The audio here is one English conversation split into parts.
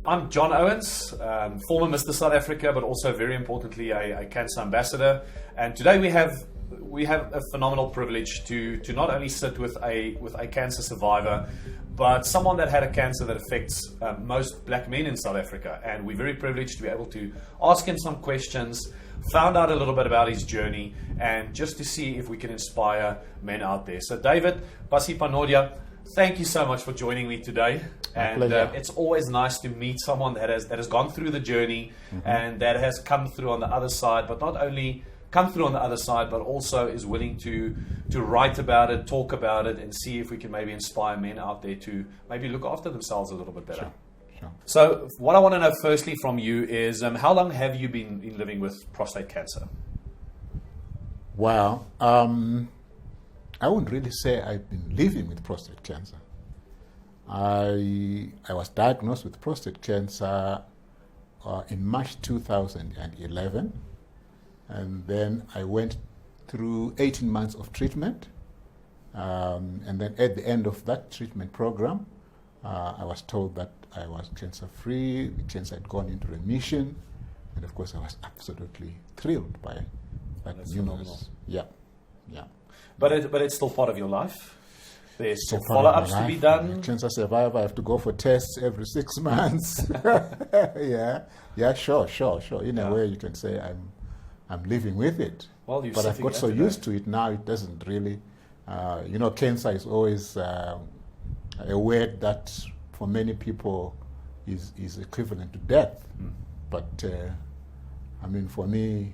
I'm John Owens, former Mr. South Africa, but also very importantly a CANSA ambassador. And today we have a phenomenal privilege to not only sit with a cancer survivor, but someone that had a cancer that affects most black men in South Africa. And we're very privileged to be able to ask him some questions, found out a little bit about his journey, and just to see if we can inspire men out there. So David Pasipanodya, thank you so much for joining me today. And it's always nice to meet someone that has gone through the journey and that has come through on the other side, but not only come through on the other side, but also is willing to write about it, talk about it, and see if we can maybe inspire men out there to maybe look after themselves a little bit better. Sure. So what I want to know firstly from you is how long have you been living with prostate cancer? Well, I wouldn't really say I've been living with prostate cancer. I was diagnosed with prostate cancer in March 2011, and then I went through 18 months of treatment, and then at the end of that treatment program, I was told that I was cancer-free, the cancer had gone into remission, and of course I was absolutely thrilled by that news. Phenomenal. Yeah. But it's still part of your life. There's still follow-ups to be done. Cancer survivor, I have to go for tests every 6 months. Yeah, sure. In a way, you can say I'm living with it. Well, but I've got so used to it now, it doesn't really. Cancer is always a word that for many people is equivalent to death. But for me,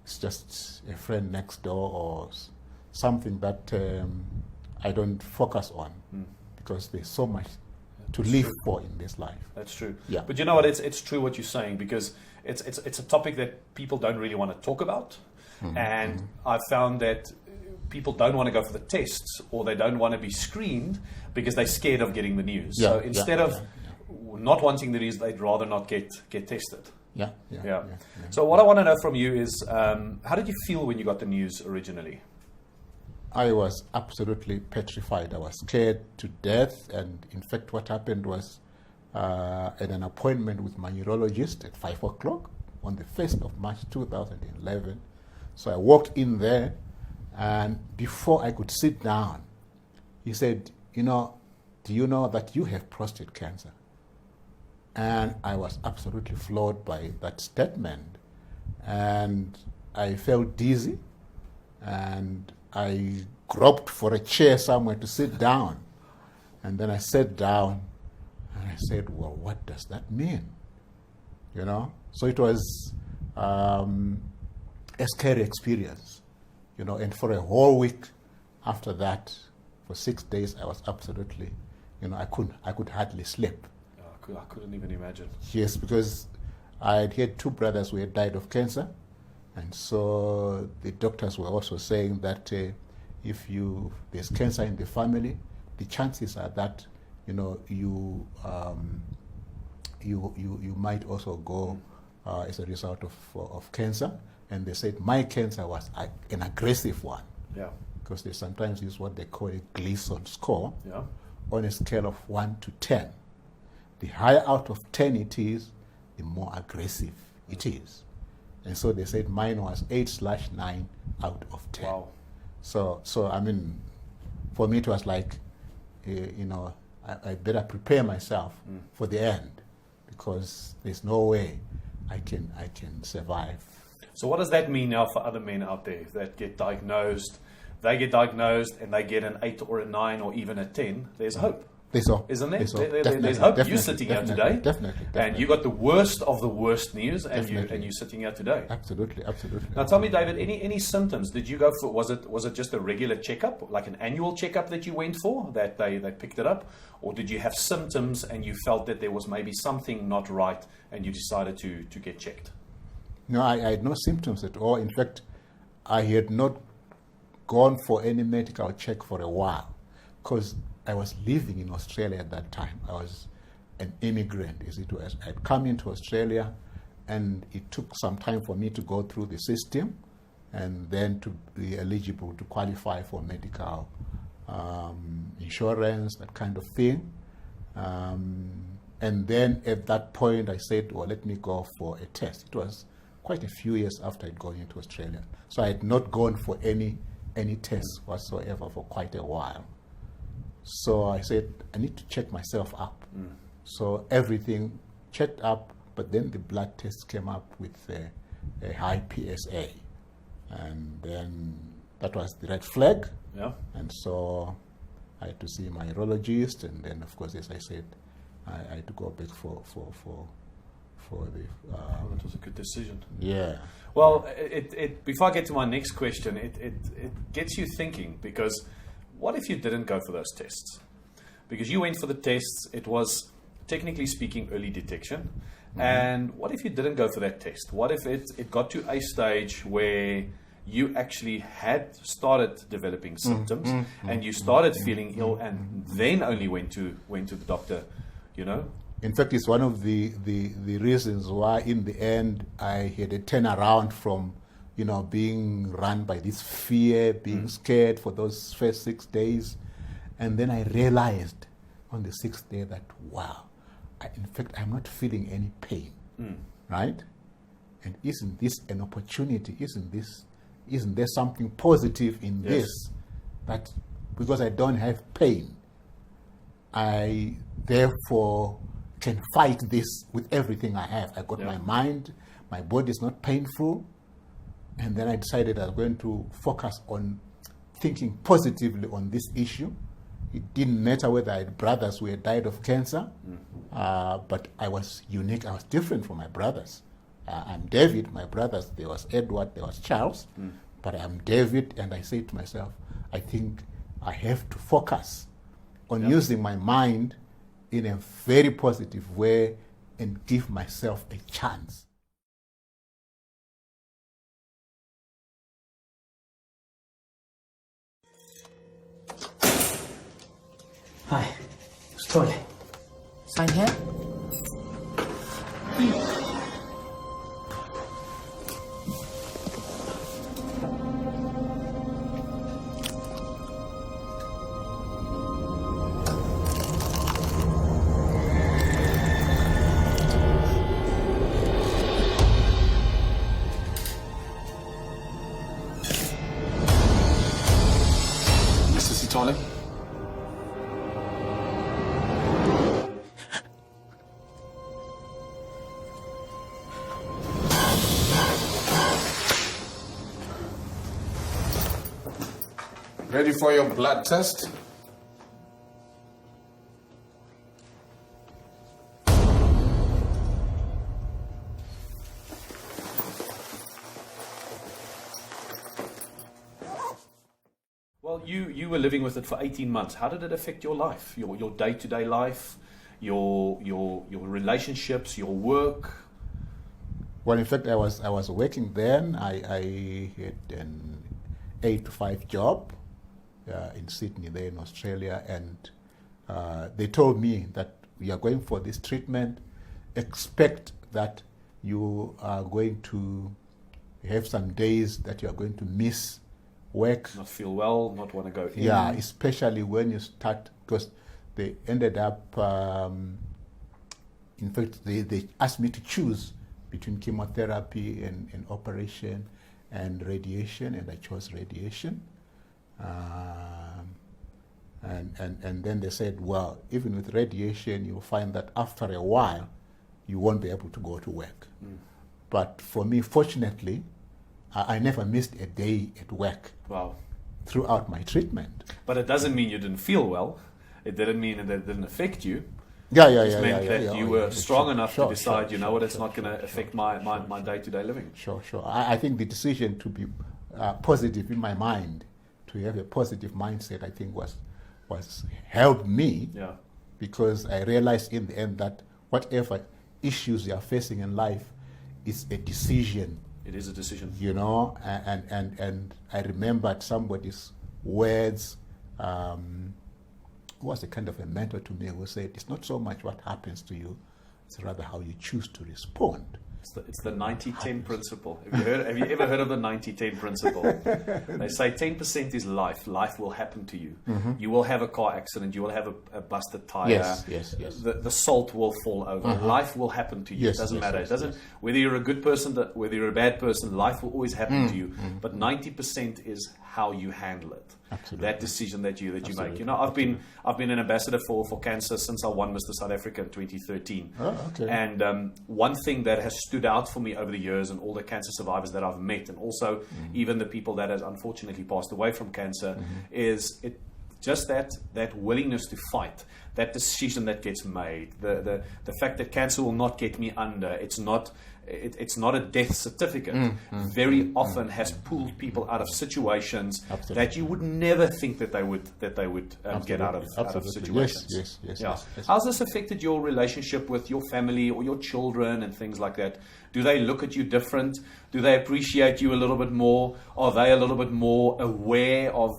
it's just a friend next door or something that I don't focus on because there's so much to live for in this life. That's true. Yeah. But you know what? It's true what you're saying, because it's a topic that people don't really want to talk about, and I've found that people don't want to go for the tests, or they don't want to be screened because they're scared of getting the news. So instead of not wanting the news, they'd rather not get tested. Yeah. So what I want to know from you is, how did you feel when you got the news originally? I was absolutely petrified. I was scared to death. And in fact, what happened was at an appointment with my neurologist at 5 o'clock on the 1st of March 2011. So I walked in there, and before I could sit down, he said, do you know that you have prostate cancer? And I was absolutely floored by that statement. And I felt dizzy, and I groped for a chair somewhere to sit down. And then I sat down, and I said, well, what does that mean? So it was a scary experience, and for a whole week after that, for 6 days, I was absolutely, I could hardly sleep. I couldn't even imagine. Yes, because I had 2 brothers who had died of cancer, and so the doctors were also saying that if there's cancer in the family, the chances are that you might also go as a result of cancer. And they said my cancer was an aggressive one. Yeah. Because they sometimes use what they call a Gleason score on a scale of 1 to 10. The higher out of 10 it is, the more aggressive it is. And so they said mine was 8/9 out of 10. Wow. So for me it was like, I better prepare myself for the end, because there's no way I can survive. So what does that mean now for other men out there that get diagnosed? They get diagnosed and they get an 8 or a 9 or even a 10. There's hope. There's hope. Isn't there? There's hope. There's hope. You're sitting here today. Definitely. And you got the worst of the worst news, and you're sitting here today. Absolutely. Now tell me, David, any symptoms? Did you go for, was it just a regular checkup, like an annual checkup that you went for, that they picked it up? Or did you have symptoms and you felt that there was maybe something not right and you decided to get checked? No, I had no symptoms at all. In fact, I had not gone for any medical check for a while, because I was living in Australia at that time. I was an immigrant, as it was. I'd come into Australia, and it took some time for me to go through the system and then to be eligible to qualify for medical insurance, that kind of thing. And And then at that point, I said, well, let me go for a test. It was quite a few years after I'd gone into Australia. So I had not gone for any tests whatsoever for quite a while. So I said, I need to check myself up. So everything checked up, but then the blood test came up with a high PSA. And then that was the red flag. Yeah. And so I had to see my urologist, and then, of course, as I said, I had to go back for the. That was a good decision. Yeah. Well, before I get to my next question, it gets you thinking, because what if you didn't go for those tests? Because you went for the tests, it was, technically speaking, early detection. And what if you didn't go for that test? What if it got to a stage where you actually had started developing symptoms and you started feeling ill and then only went to the doctor, you know? In fact, it's one of the reasons why, in the end, I had a turnaround from, being run by this fear, being scared for those first 6 days. And then I realized on the 6th day that, wow, in fact, I'm not feeling any pain, right? And isn't this an opportunity? Isn't there something positive in this? That because I don't have pain, I therefore can fight this with everything I have. I got my mind, my body is not painful, and then I decided I was going to focus on thinking positively on this issue. It didn't matter whether I had brothers who had died of cancer, but I was unique. I was different from my brothers. I'm David. My brothers, there was Edward, there was Charles, but I'm David, and I say to myself, I think I have to focus on using my mind in a very positive way and give myself a chance. Hi, it's toilet. Sign here. Mr. SA. Ready for your blood test? Well, you were living with it for 18 months. How did it affect your life, your day-to-day life, your relationships, your work? Well, in fact, I was working then. I had an 8-to-5 job in Sydney, there in Australia, and they told me that we are going for this treatment. Expect that you are going to have some days that you are going to miss work. Not feel well, not want to go in. Yeah, especially when you start, because they ended up, in fact, they asked me to choose between chemotherapy and operation and radiation, and I chose radiation. And then they said, well, even with radiation, you'll find that after a while, you won't be able to go to work. But for me, fortunately, I never missed a day at work. Wow. Throughout my treatment. But it doesn't mean you didn't feel well. It didn't mean that it didn't affect you. It meant that you were strong enough to decide, you know what, it's not going to affect my day-to-day living. Sure. I think the decision to be positive in my mind, to have a positive mindset, I think was helped me. Yeah. Because I realized in the end that whatever issues you are facing in life is a decision. It is a decision. You know, and I remembered somebody's words, who was a kind of a mentor to me, who said, it's not so much what happens to you, it's rather how you choose to respond. It's the 90-10 principle. Have you ever heard of the 90-10 principle? They say 10% is life. Life will happen to you. You will have a car accident. You will have a busted tire. Yes. The salt will fall over. Life will happen to you. Yes, it doesn't yes, matter. yes, It doesn't. yes. Whether you're a good person, whether you're a bad person, life will always happen to you. But 90% is how you handle it. Absolutely. That decision that you make. Absolutely. You know, I've been an ambassador for CANSA since I won Mr. South Africa in 2013. Oh, okay. And one thing that has stood out for me over the years, and all the cancer survivors that I've met, and also even the people that has unfortunately passed away from cancer, is just that willingness to fight, that decision that gets made, the fact that cancer will not get me under. It's not a death certificate. Very often has pulled people out of situations that you would never think that they would get out of situations. Yes. How's this affected your relationship with your family or your children and things like that? Do they look at you different? Do they appreciate you a little bit more? Are they a little bit more aware of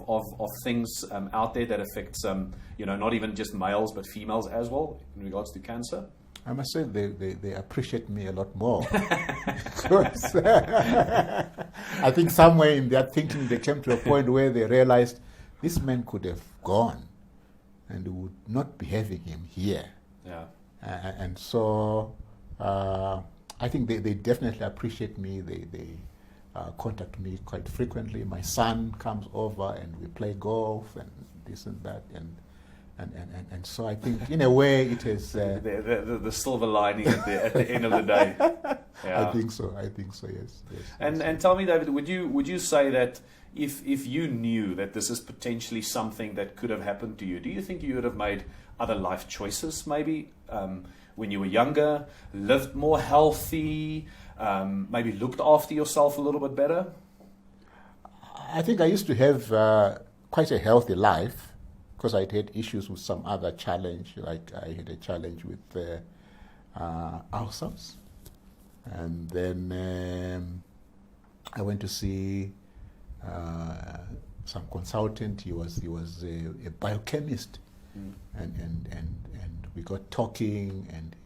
things out there that affects not even just males but females as well in regards to cancer? I must say they appreciate me a lot more. Because I think somewhere in their thinking they came to a point where they realized this man could have gone and we would not be having him here. Yeah. And so I think they definitely appreciate me. They contact me quite frequently. My son comes over and we play golf and this and that. And so I think in a way it is the silver lining at the end of the day. Yeah. I think so. Yes. And tell me, David, would you say that if you knew that this is potentially something that could have happened to you, do you think you would have made other life choices maybe when you were younger, lived more healthy, maybe looked after yourself a little bit better? I think I used to have quite a healthy life, because I'd had issues with some other challenge, like I had a challenge with ulcers. And then I went to see some consultant. He was a biochemist. And we got talking, and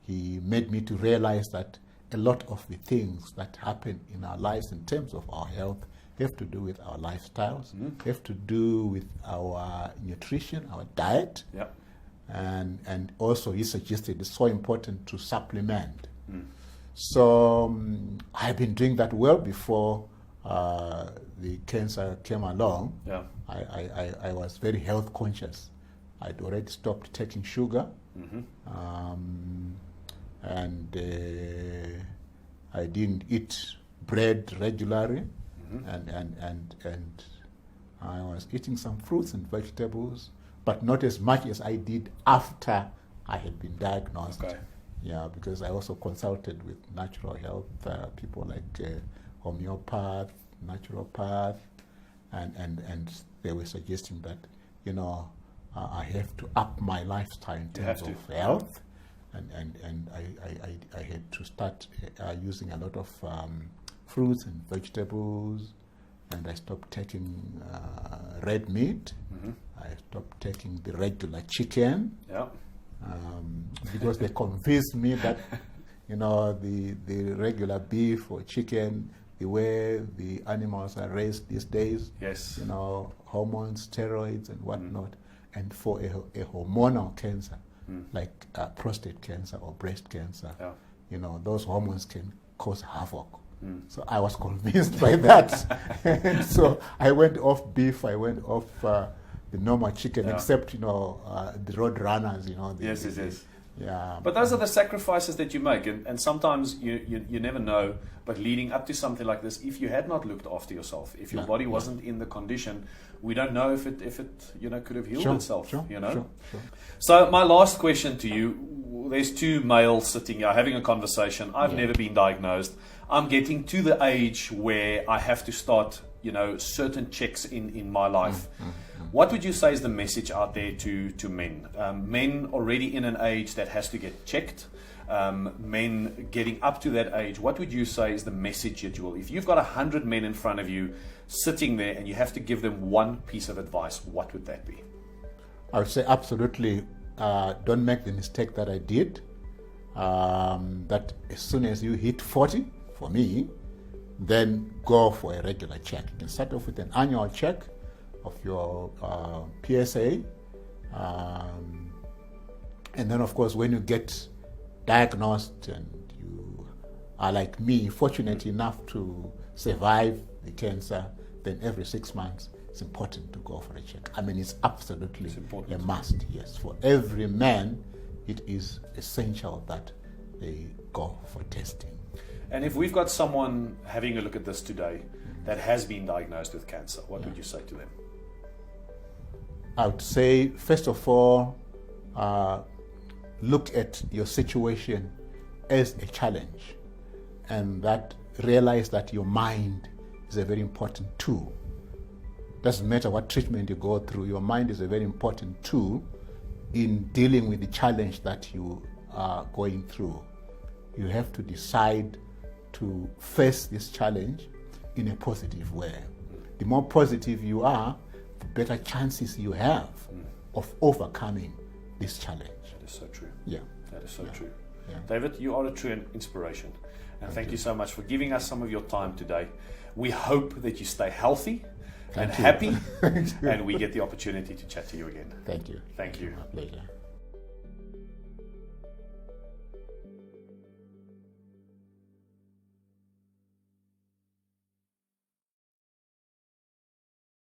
he made me to realize that a lot of the things that happen in our lives in terms of our health have to do with our lifestyles, have to do with our nutrition, our diet, and also he suggested it's so important to supplement. So I've been doing that well before the cancer came along. Yeah. I was very health conscious. I'd already stopped taking sugar, and I didn't eat bread regularly. And I was eating some fruits and vegetables, but not as much as I did after I had been diagnosed. Okay. Yeah, because I also consulted with natural health people like homeopath, naturopath, and they were suggesting that, I have to up my lifestyle in terms of health, and I had to start using a lot of fruits and vegetables, and I stopped taking red meat. I stopped taking the regular chicken. Yeah. Because they convinced me that, the regular beef or chicken, the way the animals are raised these days, yes, hormones, steroids, and whatnot, and for a hormonal cancer like prostate cancer or breast cancer, those hormones can cause havoc. So I was convinced by that. And so I went off beef, I went off the normal chicken, except, the road runners, Yes. Yeah. But those are the sacrifices that you make, and sometimes you never know, but leading up to something like this, if you had not looked after yourself, if your body wasn't in the condition, we don't know if it could have healed itself. Sure. So my last question to you, there's two males sitting here having a conversation. I've never been diagnosed. I'm getting to the age where I have to start, certain checks in my life. What would you say is the message out there to men? Men already in an age that has to get checked, men getting up to that age. What would you say is the message that you will? If you've got 100 men in front of you sitting there and you have to give them one piece of advice, what would that be? I would say absolutely don't make the mistake that I did. that as soon as you hit 40, for me, then go for a regular check. You can start off with an annual check of your PSA. And then, of course, when you get diagnosed and you are like me, fortunate enough to survive the cancer, then every 6 months it's important to go for a check. I mean, it's absolutely a must, yes. For every man, it is essential that they go for testing. And if we've got someone having a look at this today that has been diagnosed with cancer, what would you say to them? I would say, first of all, look at your situation as a challenge, and that realize that your mind is a very important tool. Doesn't matter what treatment you go through, your mind is a very important tool in dealing with the challenge that you are going through. You have to decide to face this challenge in a positive way. The more positive you are, the better chances you have of overcoming this challenge. That is so true. Yeah. That is so true. Yeah. David, you are a true inspiration. And thank you so much for giving us some of your time today. We hope that you stay healthy and happy, and we get the opportunity to chat to you again. Thank you. Thank you. My pleasure.